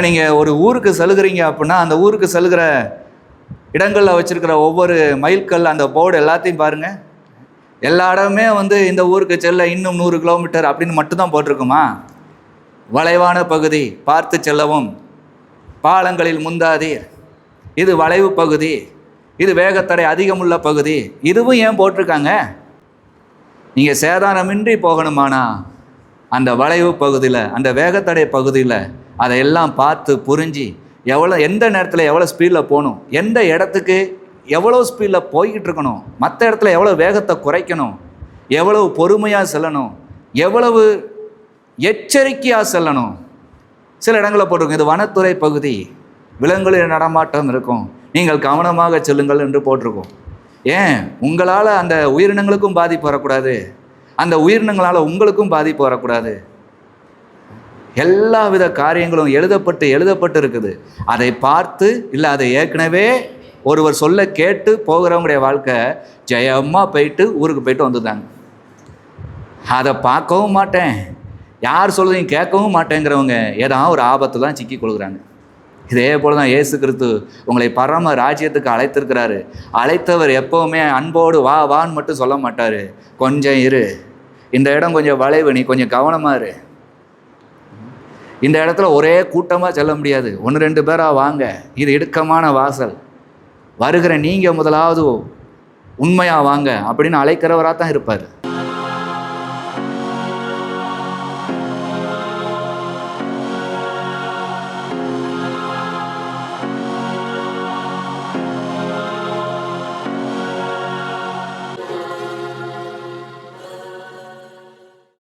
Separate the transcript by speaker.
Speaker 1: நீங்கள் ஒரு ஊருக்கு செல்கிறீங்க அப்படின்னா அந்த ஊருக்கு செல்கிற இடங்களில் வச்சுருக்கிற ஒவ்வொரு மைல்கல் அந்த போர்டு எல்லாத்தையும் பாருங்கள். எல்லா இடமுமே இந்த ஊருக்கு செல்ல இன்னும் 100 கிலோமீட்டர் அப்படின்னு மட்டும்தான் போட்டிருக்குமா? வளைவான பகுதி பார்த்து செல்லவும், பாலங்களில் முந்தாதீர், இது வளைவு பகுதி, இது வேகத்தடை அதிகமுள்ள பகுதி, இதுவும் ஏன் போட்டிருக்காங்க? நீங்கள் சேதாரமின்றி போகணுமானா அந்த வளைவு பகுதியில், அந்த வேகத்தடை பகுதியில் அதையெல்லாம் பார்த்து புரிஞ்சு எந்த நேரத்தில் எவ்வளோ ஸ்பீடில் போகணும், எந்த இடத்துக்கு எவ்வளோ ஸ்பீடில் போய்கிட்டு இருக்கணும், மற்ற இடத்துல எவ்வளோ வேகத்தை குறைக்கணும், எவ்வளவு பொறுமையாக செல்லணும், எவ்வளவு எச்சரிக்கையாக செல்லணும். சில இடங்களில் போட்டிருக்கும் இது வனத்துறை பகுதி, விலங்குகளின் நடமாட்டம் இருக்கும், நீங்கள் கவனமாக செல்லுங்கள் என்று போட்டிருக்கோம். ஏன்? உங்களால் அந்த உயிரினங்களுக்கும் பாதிப்பு வரக்கூடாது, அந்த உயிரினங்களால் உங்களுக்கும் பாதிப்பு வரக்கூடாது. எல்லா வித காரியங்களும் எழுதப்பட்டு இருக்குது. அதை பார்த்து இல்லை அதை ஏற்கனவே ஒருவர் சொல்ல கேட்டு போகிறவங்களுடைய வாழ்க்கை ஜெயமாக போயிட்டு ஊருக்கு போயிட்டு வந்துதாங்க. அதை பார்க்கவும் மாட்டேன், யார் சொல்றதையும் கேட்கவும் மாட்டேங்கிறவங்க ஏதாவது ஒரு ஆபத்து தான் சிக்கி கொள்கிறாங்க. இதே போல தான் இயேசு கிறிஸ்து உங்களை பரம ராஜ்யத்துக்கு அழைத்திருக்கிறாரு. அழைத்தவர் எப்போவுமே அன்போடு வா வான்னு மட்டும் சொல்ல மாட்டார். கொஞ்சம் இரு, இந்த இடம் கொஞ்சம் வளைவு, நீ கொஞ்சம் கவனமாக இரு, இந்த இடத்துல ஒரே கூட்டமாக செல்ல முடியாது, 1-2 பேராக வாங்க, இது இடுக்கமான வாசல், வருகிற நீங்கள் முதலாவது உண்மையாக வாங்க அப்படின்னு அழைக்கிறவராக தான் இருப்பார்.